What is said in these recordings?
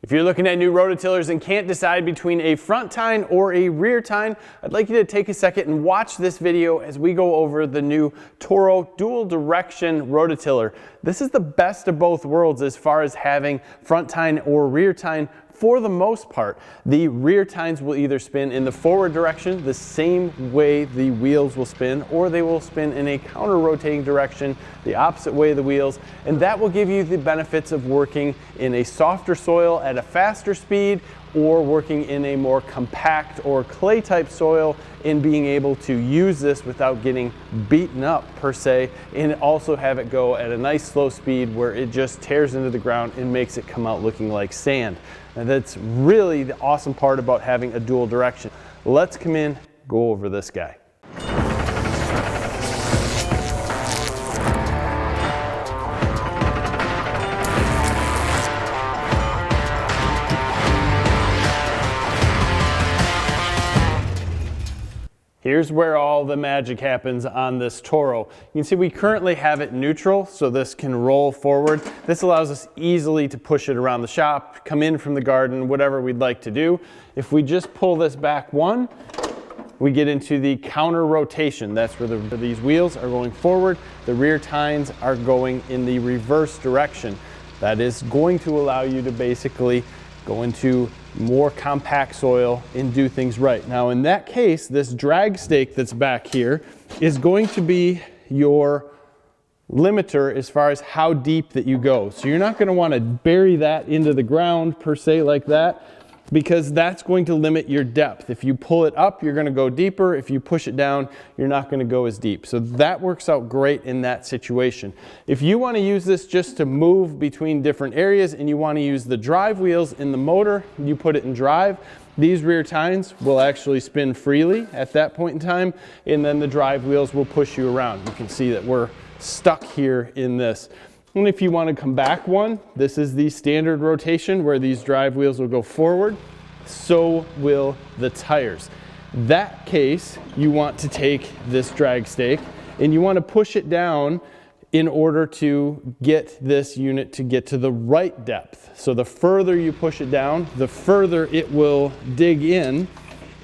If you're looking at new rototillers and can't decide between a front tine or a rear tine, I'd like you to take a second and watch this video as we go over the new Toro dual direction rototiller. This is the best of both worlds as far as having front tine or rear tine. For the most part, the rear tines will either spin in the forward direction, the same way the wheels will spin, or they will spin in a counter-rotating direction, the opposite way of the wheels, and that will give you the benefits of working in a softer soil at a faster speed, or working in a more compact or clay type soil and being able to use this without getting beaten up per se, and also have it go at a nice slow speed where it just tears into the ground and makes it come out looking like sand. And that's really the awesome part about having a dual direction. Let's come in, go over this guy. Here's where all the magic happens on this Toro. You can see we currently have it neutral, so this can roll forward. This allows us easily to push it around the shop, come in from the garden, whatever we'd like to do. If we just pull this back one, we get into the counter rotation. That's where these wheels are going forward. The rear tines are going in the reverse direction. That is going to allow you to basically go into more compact soil and do things right. Now in that case, this drag stake that's back here is going to be your limiter as far as how deep that you go. So you're not going to want to bury that into the ground per se like that, because that's going to limit your depth. If you pull it up, you're going to go deeper. If you push it down, you're not going to go as deep. So that works out great in that situation. If you want to use this just to move between different areas and you want to use the drive wheels in the motor, you put it in drive. These rear tines will actually spin freely at that point in time, and then the drive wheels will push you around. You can see that we're stuck here in this. And if you want to come back one, this is the standard rotation where these drive wheels will go forward. So will the tires. That case, you want to take this drag stake and you want to push it down in order to get this unit to get to the right depth. So the further you push it down, the further it will dig in.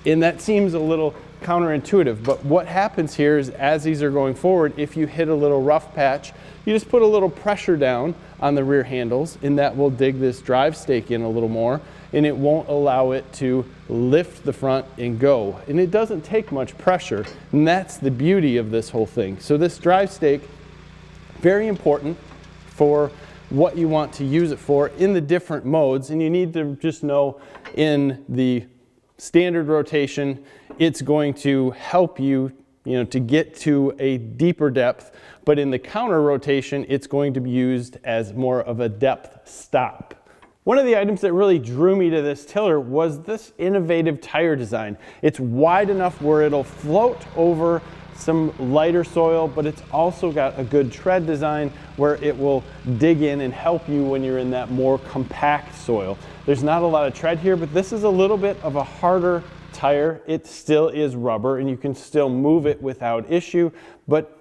And that seems a little counterintuitive, but what happens here is as these are going forward, if you hit a little rough patch, you just put a little pressure down on the rear handles and that will dig this drive stake in a little more, and it won't allow it to lift the front and go. And it doesn't take much pressure, and that's the beauty of this whole thing. So this drive stake, very important for what you want to use it for in the different modes, and you need to just know in the standard rotation, it's going to help you, to get to a deeper depth, but in the counter rotation, it's going to be used as more of a depth stop. One of the items that really drew me to this tiller was this innovative tire design. It's wide enough where it'll float over some lighter soil, but it's also got a good tread design where it will dig in and help you when you're in that more compact soil. There's not a lot of tread here, but this is a little bit of a harder tire. It still is rubber and you can still move it without issue, but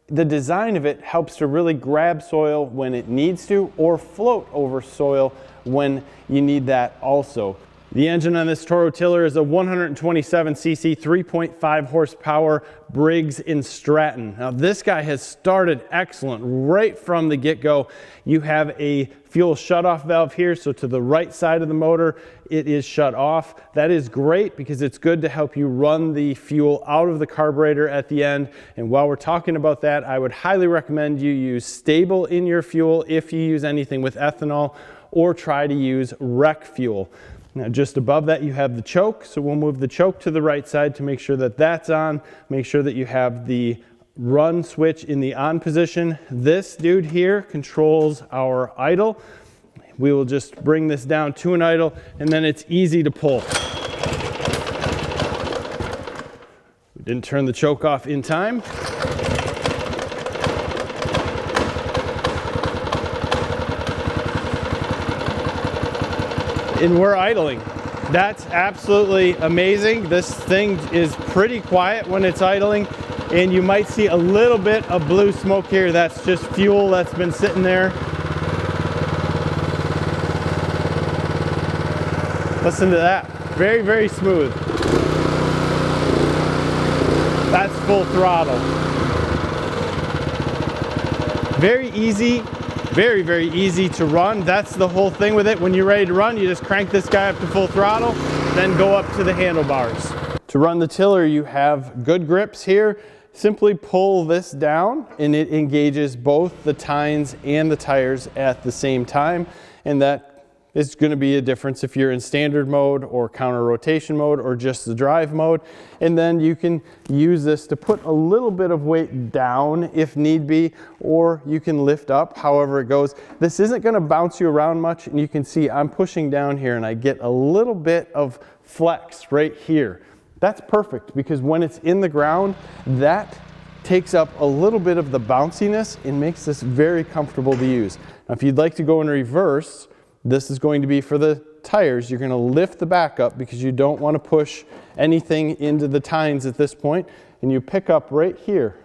the design of it helps to really grab soil when it needs to, or float over soil when you need that also. The engine on this Toro tiller is a 127cc 3.5 horsepower Briggs & Stratton. Now this guy has started excellent right from the get-go. You have a fuel shutoff valve here, so to the right side of the motor it is shut off. That is great because it's good to help you run the fuel out of the carburetor at the end. And while we're talking about that, I would highly recommend you use Stable in your fuel if you use anything with ethanol, or try to use rec fuel. Now just above that you have the choke, so we'll move the choke to the right side to make sure that that's on. Make sure that you have the run switch in the on position. This dude here controls our idle. We will just bring this down to an idle and then it's easy to pull. We didn't turn the choke off in time. And we're idling. That's absolutely amazing. This thing is pretty quiet when it's idling, and you might see a little bit of blue smoke here. That's just fuel that's been sitting there. Listen to that. Very, very smooth. That's full throttle. Very easy, very, very easy to run. That's the whole thing with it. When you're ready to run, you just crank this guy up to full throttle, then go up to the handlebars. To run the tiller, you have good grips here. Simply pull this down and it engages both the tines and the tires at the same time. And that is going to be a difference if you're in standard mode or counter rotation mode or just the drive mode. And then you can use this to put a little bit of weight down if need be, or you can lift up however it goes. This isn't going to bounce you around much, and you can see I'm pushing down here and I get a little bit of flex right here. That's perfect because when it's in the ground, that takes up a little bit of the bounciness and makes this very comfortable to use. Now, if you'd like to go in reverse, this is going to be for the tires. You're going to lift the back up because you don't want to push anything into the tines at this point, and you pick up right here.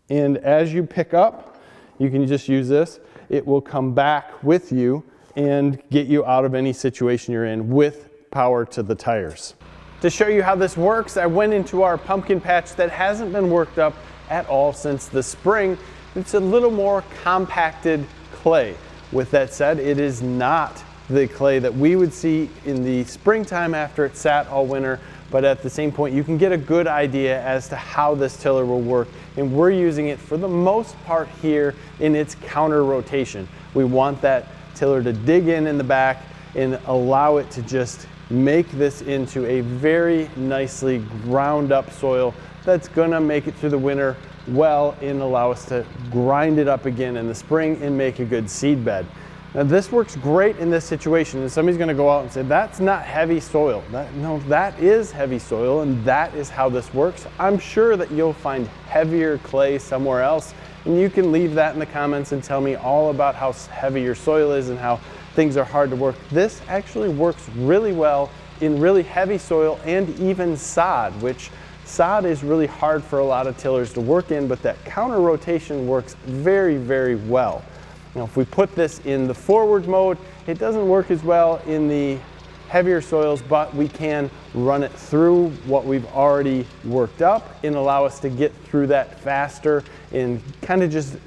And as you pick up, you can just use this. It will come back with you and get you out of any situation you're in with power to the tires. To show you how this works, I went into our pumpkin patch that hasn't been worked up at all since the spring. It's a little more compacted clay. With that said, it is not the clay that we would see in the springtime after it sat all winter, but at the same point you can get a good idea as to how this tiller will work, and we're using it for the most part here in its counter rotation. We want that tiller to dig in the back and allow it to just make this into a very nicely ground up soil that's gonna make it through the winter well and allow us to grind it up again in the spring and make a good seed bed. Now this works great in this situation, and somebody's gonna go out and say, that's not heavy soil. No, that is heavy soil, and that is how this works. I'm sure that you'll find heavier clay somewhere else, and you can leave that in the comments and tell me all about how heavy your soil is and how things are hard to work. This actually works really well in really heavy soil and even sod, which sod is really hard for a lot of tillers to work in, but that counter rotation works very, very well. Now, if we put this in the forward mode, it doesn't work as well in the heavier soils, but we can run it through what we've already worked up and allow us to get through that faster and kind of just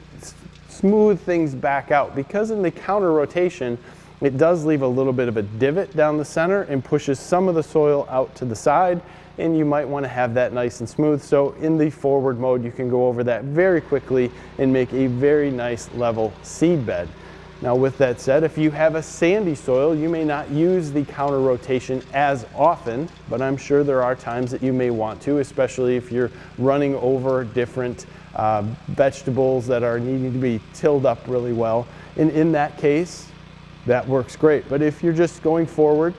smooth things back out. Because in the counter rotation, it does leave a little bit of a divot down the center and pushes some of the soil out to the side, and you might want to have that nice and smooth. So in the forward mode, you can go over that very quickly and make a very nice level seed bed. Now with that said, if you have a sandy soil, you may not use the counter rotation as often, but I'm sure there are times that you may want to, especially if you're running over different vegetables that are needing to be tilled up really well. And in that case, that works great. But if you're just going forward,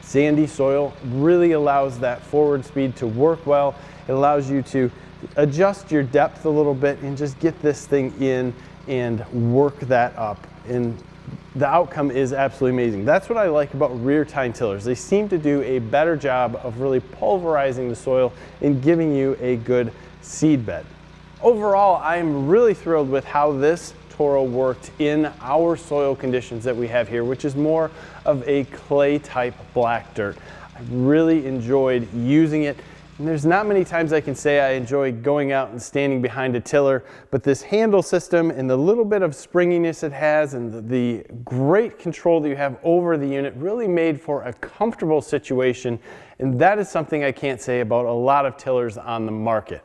sandy soil really allows that forward speed to work well. It allows you to adjust your depth a little bit and just get this thing in and work that up. And the outcome is absolutely amazing. That's what I like about rear tine tillers. They seem to do a better job of really pulverizing the soil and giving you a good seed bed. Overall, I'm really thrilled with how this Toro worked in our soil conditions that we have here, which is more of a clay type black dirt. I really enjoyed using it, and there's not many times I can say I enjoy going out and standing behind a tiller, but this handle system and the little bit of springiness it has and the great control that you have over the unit really made for a comfortable situation, and that is something I can't say about a lot of tillers on the market.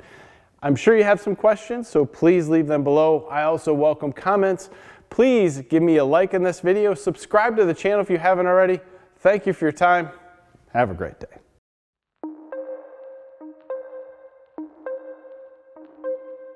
I'm sure you have some questions, so please leave them below. I also welcome comments. Please give me a like on this video. Subscribe to the channel if you haven't already. Thank you for your time. Have a great day.